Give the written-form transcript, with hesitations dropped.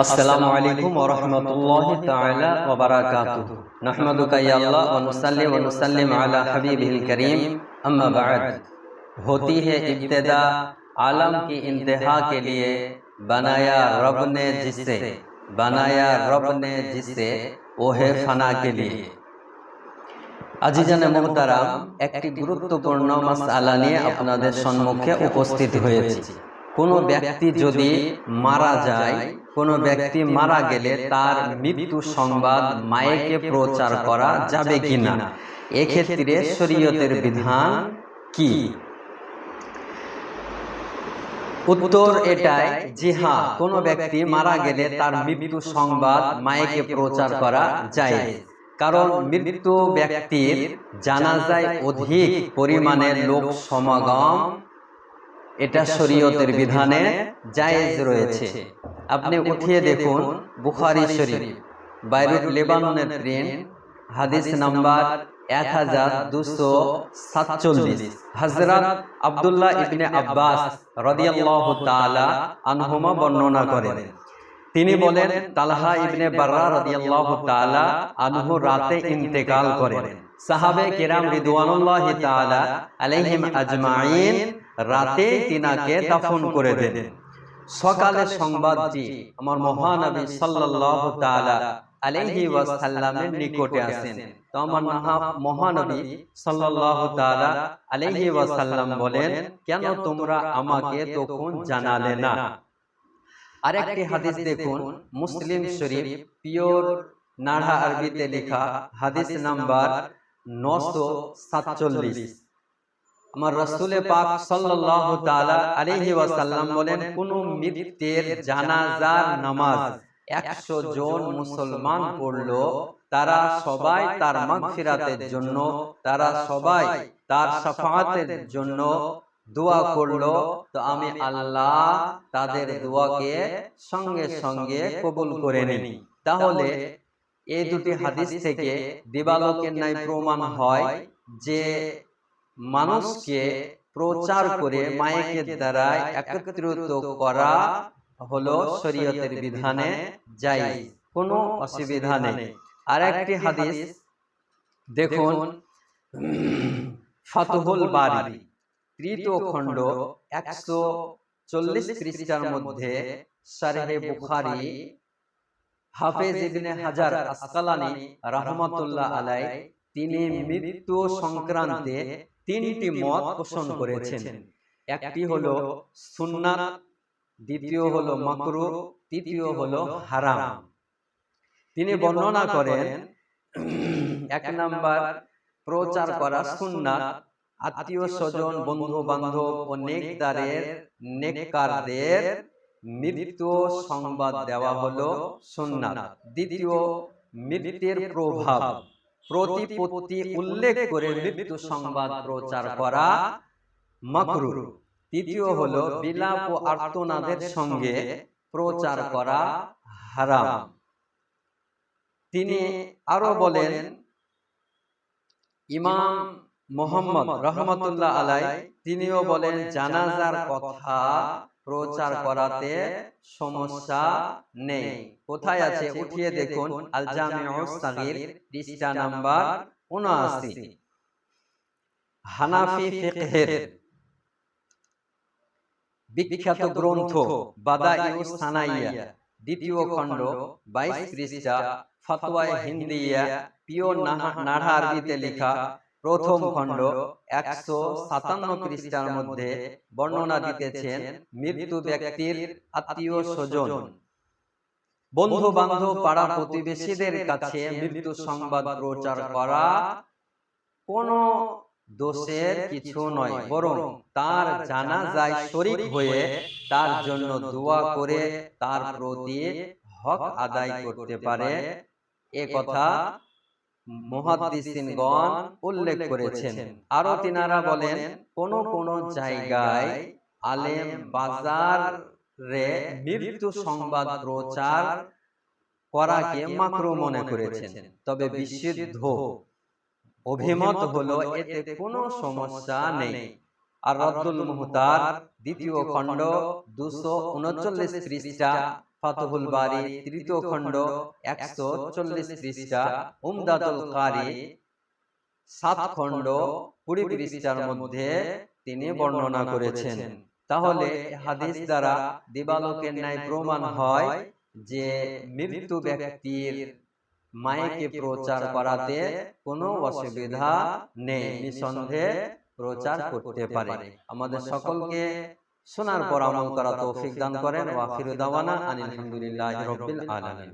আসসালামু আলাইকুম ওয়া রাহমাতুল্লাহি তাআলা ওয়া বারাকাতুহু নাহমাদুকা या अल्लाह व नुसल्लिम अला हबीबिल करीम अम्मा बाद। होती है इब्तिदा आलम की इंतहा के लिए बनाया रब ने जिसे वो है फना के लिए। আজিজানে মুহতারাম, একটি গুরুত্বপূর্ণ মাসআলা নিয়ে আপনাদের সম্মুখে উপস্থিত হয়েছি। কোনো ব্যক্তি যদি মারা যায়, কোনো ব্যক্তি মারা গেলে তার মৃত্যু সংবাদ মাইকে প্রচার করা যাবে কিনা, এক্ষেত্রে শরীয়তের বিধান কি? উত্তর এটাই, জি হ্যাঁ, কোনো ব্যক্তি মারা গেলে তার মৃত্যু সংবাদ মাইকে প্রচার করা যায়। কারণ মৃত্যু ব্যক্তির জানাজায় অধিক পরিমাণে লোক সমাগম, এটা শরীয়তের বিধানে জায়েজ রয়েছে। আপনি উঠিয়ে দেখুন বুখারী শরীফ, বাইরুত লেবাননের প্রিন্ট, হাদিস নাম্বার 1247। হযরত আব্দুল্লাহ ইবনে আব্বাস রাদিয়াল্লাহু তাআলা আনহুমা বর্ণনা করেন, তিনি বলেন, তালহা ইবনে বাররা রাদিয়াল্লাহু তাআলা আনহু রাতে ইন্তেকাল করেন। সাহাবে কিরাম রিদওয়ানুল্লাহি তাআলা আলাইহিম আজমাইন রাতে তিনাকে দাফন করে দেন। সকালে সংবাদটি আমার মহানবী সাল্লাল্লাহু তাআলা আলাইহি ওয়াসাল্লামের নিকটে আসেন। তো আমার মহানবী সাল্লাল্লাহু তাআলা আলাইহি ওয়াসাল্লাম বলেন, কেন তোমরা আমাকে তখন জানালে না? আরেকটি হাদিস দেখুন মুসলিম শরীফ, পিওর নাড়া আরবিতে লেখা, হাদিস নাম্বার 947। আমার রাসূলে পাক সাল্লাল্লাহু তাআলা আলাইহি ওয়াসাল্লাম বলেন, কোন মৃতের জানাজার নামাজ 100 জন মুসলমান পড়লো, তারা সবাই তার মাগফিরাতের জন্য, তারা সবাই তার শাফাআতের জন্য দোয়া করলো, তো আমি আল্লাহ তাদের দোয়াকে সঙ্গে সঙ্গে কবুল করে নিই। তাহলে এই দুটি হাদিস থেকে দিবালোকের ন্যায় প্রমাণ হয় যে মানুষকে প্রচার করে মাইকের দ্বারা একত্রিত করা হলো শরীয়তের বিধানে জায়েজ, কোনো অসুবিধা নেই। আরেকটি হাদিস দেখুন ফাতহুল বারী, তৃতীয় খণ্ড 140 পৃষ্ঠার মধ্যে শারহে বুখারী, হাফেজ ইবনে হাজার আসকালানী রাহমাতুল্লাহ আলাইহি তিনি মৃত্যু সংক্রান্তে তিনটি মত পোষণ করেছেন। একটি হলো সুন্নাত, দ্বিতীয় হলো মাকরুহ, তৃতীয় হলো হারাম। তিনি বর্ণনা করেন, 1 নাম্বার, প্রচার করা সুন্নাত, আত্মীয় স্বজন, বন্ধু বান্ধব ও নেককারদের মৃত্যু সংবাদ দেওয়া হলো সুন্নাত। দ্বিতীয়, মৃত্যুর প্রভাব প্রতিপত্তি উল্লেখ করে মৃত্যু সংবাদ প্রচার করা মাকরুহ। তৃতীয় হলো বিলাপ ও আর্তনাদের সঙ্গে প্রচার করা হারাম। তিনি আরো বলেন, ইমাম মুহাম্মদ রাহমাতুল্লাহ আলাইহি তিনিও বলেন, জানাজার কথা প্রচার করাতে সমস্যা নেই। কোথায় আছে উঠিয়ে দেখুন আল জামিউস সাগীর, পৃষ্ঠা নাম্বার 79। হানাফি ফিকহের বিখ্যাত গ্রন্থ বাদাইউস সানাইয়া, দ্বিতীয় খণ্ড 22 পৃষ্ঠা, ফতোয়ায়ে হিন্দিয়া, পিওর নাড়া আরবিতে লেখা, প্রথম খণ্ড 157 পৃষ্ঠার মধ্যে বর্ণনা দিতেছেন, মৃত্যু ব্যক্তির আত্মীয় স্বজন, বন্ধু বান্ধব, পাড়া প্রতিবেশীদের কাছে মৃত্যু সংবাদ প্রচার করা কোনো দোষের কিছু নয়, বরং তার জানাজায় শরীক হয়ে তার জন্য দোয়া করে তার প্রতি হক আদায় করতে পারে, এ কথা মুহাদ্দিসিনগণ উল্লেখ করেছেন। আরো তিনারা বলেন, কোন কোন জায়গায় আলেম বাজারে মৃত্যু সংবাদ প্রচার করাকে মাকরুহ মনে করেছেন, তবে বিশুদ্ধ অভিমত হলো এতে কোনো সমস্যা নেই। আর রদ্দুল মুহতার, দ্বিতীয় খণ্ড 239 পৃষ্ঠা, ফাতহুল বারি তৃতীয় খণ্ড 140 পৃষ্ঠা, উমদাতুল কারি 7 খণ্ড 20 পৃষ্ঠার মধ্যে তিনি বর্ণনা করেছেন। তাহলে হাদিস দ্বারা দিবালোকের ন্যায় প্রমাণ হয় যে মৃত্যু ব্যক্তির মাইকে প্রচার করাতে কোনো অসুবিধা নেই, নিঃসন্দেহে প্রচার করতে পারে। আমাদের সকলকে শোনার পর আমল করা তৌফিক দান করেন। ওয়া আখিরু দাওয়ানা আনিল হামদুলিল্লাহি রাব্বিল আলামিন।